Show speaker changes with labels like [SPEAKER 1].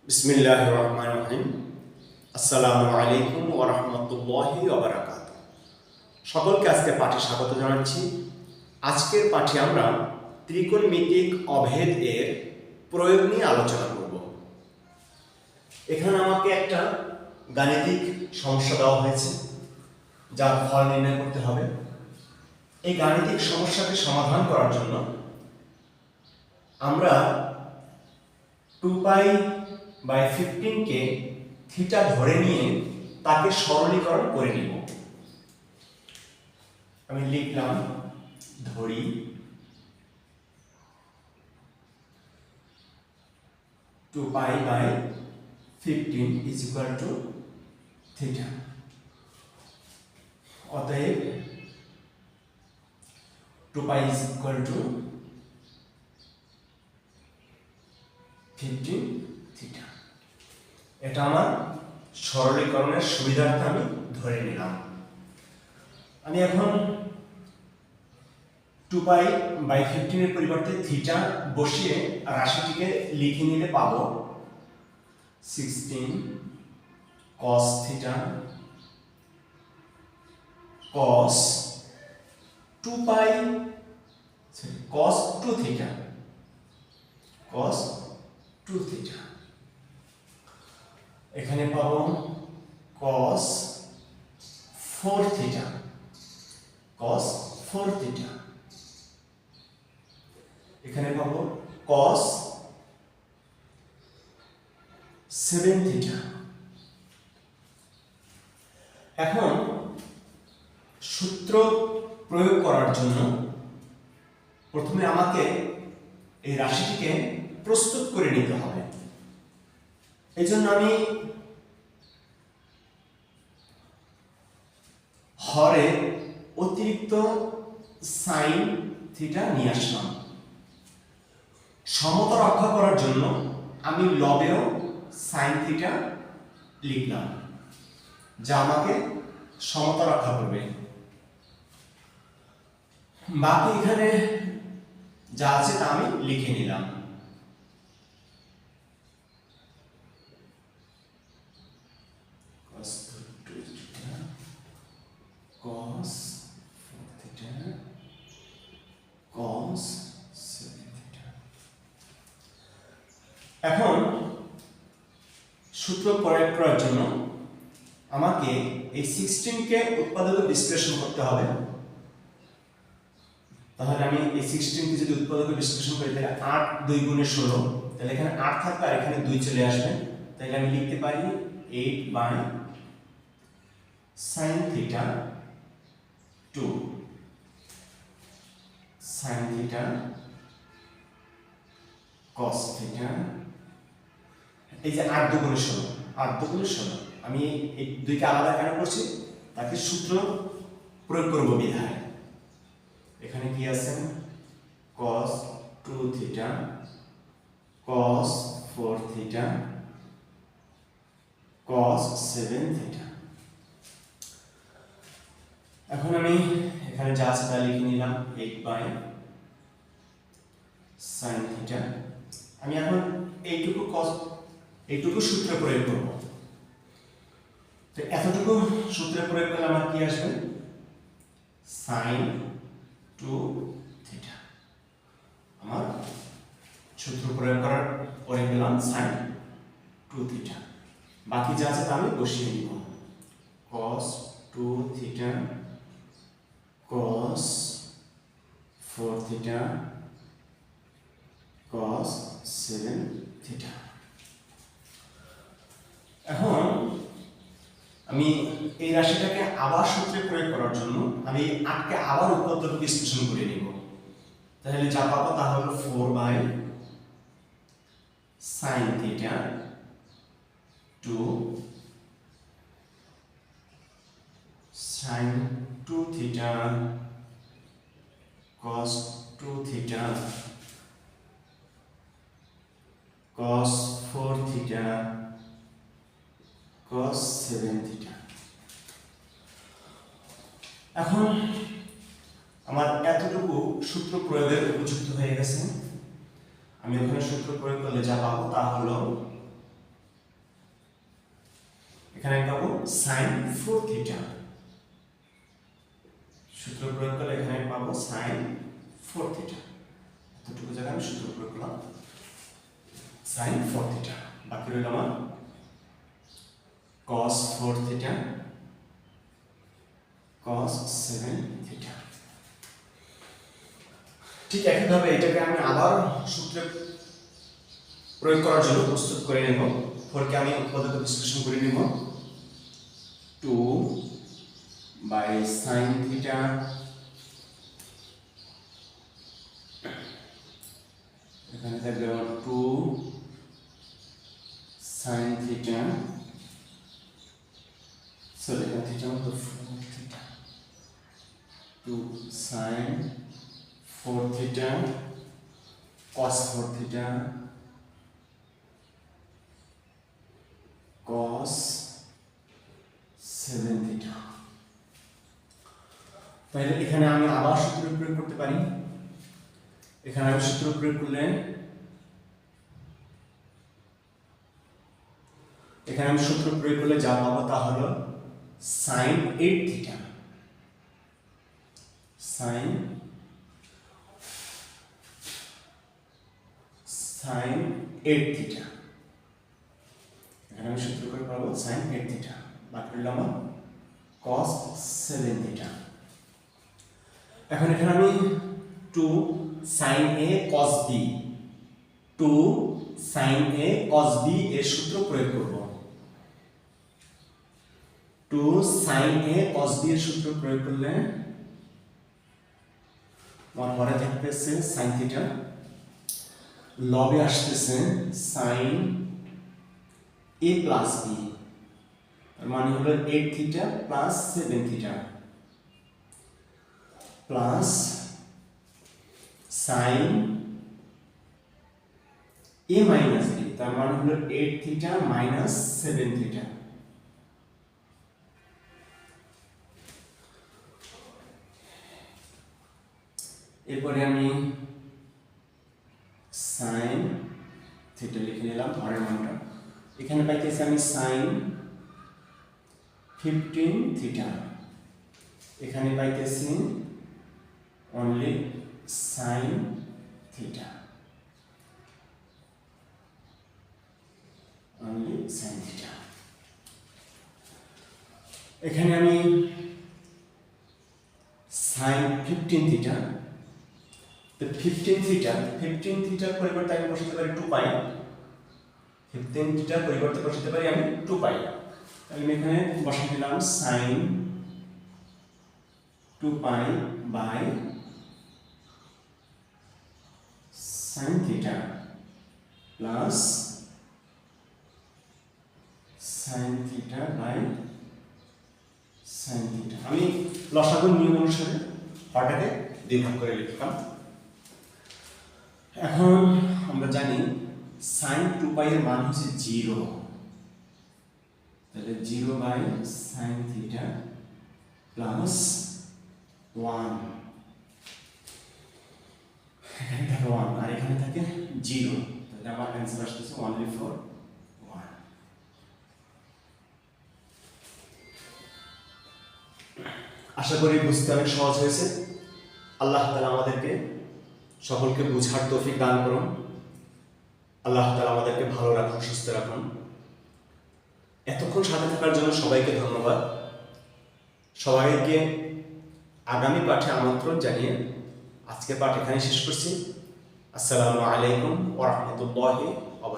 [SPEAKER 1] বিসমিল্লাহির রহমানির রহিম। আসসালামু আলাইকুম ওয়া রাহমাতুল্লাহি ওয়া বারাকাতুহু। সকলকে আজকে পাঠে স্বাগত জানাচ্ছি। আজকের পাঠে আমরা ত্রিকোণমিতিক অভেদ এর প্রয়োগ নিয়ে আলোচনা করব। এখানে আমাকে একটা গাণিতিক সমস্যা দেওয়া হয়েছে, যার ফল নির্ণয় করতে হবে। এই গাণিতিক সমস্যাকে সমাধান করার জন্য আমরা 2π/15 কে থিটা ধরে নিয়ে তাকে সরলীকরণ করে নিব। আমি লিখলাম, ধরি 2π/15 = থিটা। অতএব 2π = 15 থিটা। এটা আমার সরলীকরণের সুবিধার্থে আমি ধরে নিলাম। আমি এখন 2π/15 এর পরিবর্তে থিটা বসিয়ে রাশিটিকে লিখে নিলে পাবো 16 cos theta cos 2 theta cos 2 theta. এখানে পাবো cos 4 থিটা cos 4 থিটা। এখানে পাবো cos 7 থিটা। এখন সূত্র প্রয়োগ করার জন্য প্রথমে আমাকে এই রাশিটিকে প্রস্তুত করে নিতে হবে। এই জন্য আমি হরে অতিরিক্ত সাইন থিটা নিয়ে আসলাম। সমতা রক্ষা করার জন্য আমি লবেও সাইন থিটা লিখলাম, যা আমাকে সমতা রক্ষা করবে। বাকি এখানে যা আছে তা আমি লিখে নিলাম। cos 4 theta cos 7 theta। এখন সূত্র প্রয়োগ করার জন্য আমাকে এই 16 কে উৎপাদকে বিশ্লেষণ করতে হবে। তাহলে আমি এই 16 কে যদি উৎপাদকে বিশ্লেষণ করি তাহলে 8 2 × 16, তাহলে এখানে 8 থাকবে আর এখানে 2 চলে আসবে। তাহলে আমি লিখতে পারি 8/sin theta 2 sin theta cos theta। এই যে 8 2 × 16 8 2 × 16, আমি এই দুইকে আলাদা কেন করছি, তাকে সূত্র প্রয়োগ করব বিধায়। এখানে কি আছে cos 2 theta cos 4 theta cos 7 theta। এখন আমি এখানে যা আছে তা লিখে নিলাম 8/sin theta। আমি এখন এইটুকু সূত্র প্রয়োগ করব। তো এতটুকু সূত্র প্রয়োগ করলে আমার কি আসবে, sin 2 theta। আমার সূত্র প্রয়োগ করার পরে পেলাম sin 2 theta। বাকি যা আছে তা আমি বসিয়ে নিব। cos 2 theta cos 4 theta cos 7 theta। এখন আমি এই রাশিটাকে আবার সূত্রে প্রয়োগ করার জন্য আমি 8 কে আবার উৎপাদক বিশ্লেষণ করে নিব। তাহলে যা পাবো তা হলো 4/sin theta 2 sin 2 theta cos 2 theta cos 4 theta cos 7 theta। এখন আমার এতটুকু সূত্র প্রয়োগের উপযুক্ত হয়ে গেছে। আমি ওখানে সূত্র প্রয়োগ করলে যা পাবো তা হলো এখানে পাবো সাইন 4 থিটা। সূত্র প্রয়োগ করলে এখানে পাবো সাইন 4 থিটা। এতটুকু জায়গায় আমি সূত্র প্রয়োগ করলাম সাইন 4 থিটা। বাকি রইল আমার cos 4 থিটা cos 7 থিটা। ঠিক একইভাবে এটাকে আমি আবার সূত্রে প্রয়োগ করার জন্য প্রস্তুত করে নেব। 4 কে আমি উৎপাদক বিশ্লেষণ করে নেব। 2 বাই sin থিটা এখানে থাকবে আমার 2 sin থিটা সরি এখানে থিটা মতো 4 theta 2 sin 4 theta cos 4 theta cos 7 theta. তাহলে এখানে আমি আবার সূত্র প্রয়োগ করতে পারি। এখানে আমি সূত্র প্রয়োগ করলে যা পাবো তা হলো sin 8 থিটা sin 8 থিটা। এখানে আমি সূত্র করে পাবো sin 8 থিটা। বাকি রইল আমার cos 7 থিটা। এখন এখানে আমি 2 sin a cos b 2 sin a cos b এর সূত্র প্রয়োগ করব। 2 sin a cos b এর সূত্র প্রয়োগ করলে আমার পরে থাকতেছে sin থিটা লবে আসতেছে sin a প্লাস b এর মানে হলো 8 theta plus 7 theta plus sin a minus b তার মানে হলো 8 থিটা মাইনাস 7 থিটা। এরপরে আমি sin থিটা লিখে নিলাম হরের মানটা। এখানে পাইতেছি আমি sin 15 থিটা এখানে পাইতেছি only sin theta only sin theta। এখানে আমি sin 15 থিটা তো 15 থিটার পরিবর্তে আমি বসাতে পারি 2 পাই 15 থিটার পরিবর্তে বসাতে পারি আমি 2 পাই। তাহলে আমি এখানে বসাতে দিলাম sin 2 pi by sin theta plus sin theta by sin theta। আমি লসাগুর নিয়ম অনুসারে হরটাকে দুই ভাগ করে লিখলাম। এখন আমরা জানি sin 2 পাই এর মান হচ্ছে 0 তাহলে 0 বাই sin theta প্লাস 1 এখানে থাকে 1 আর এখানে থাকে 0 তাহলে আমার অ্যানসার আসছে only for 1। আশা করি বুঝতে অনেক সহজ হয়েছে। আল্লাহ তাআলা আমাদেরকে সকলকে বুঝার তৌফিক দান করুন। আল্লাহ তাআলা আমাদেরকে ভালো রাখুন, সুস্থ রাখুন। এতক্ষণ সাথে থাকার জন্য সবাইকে ধন্যবাদ। সবাইকে আগামী পাঠে আমন্ত্রণ জানিয়ে আজকের পাঠ এখানে শেষ করছি। আসসালামু আলাইকুম ওয়া রাহমাতুল্লাহি ওয়া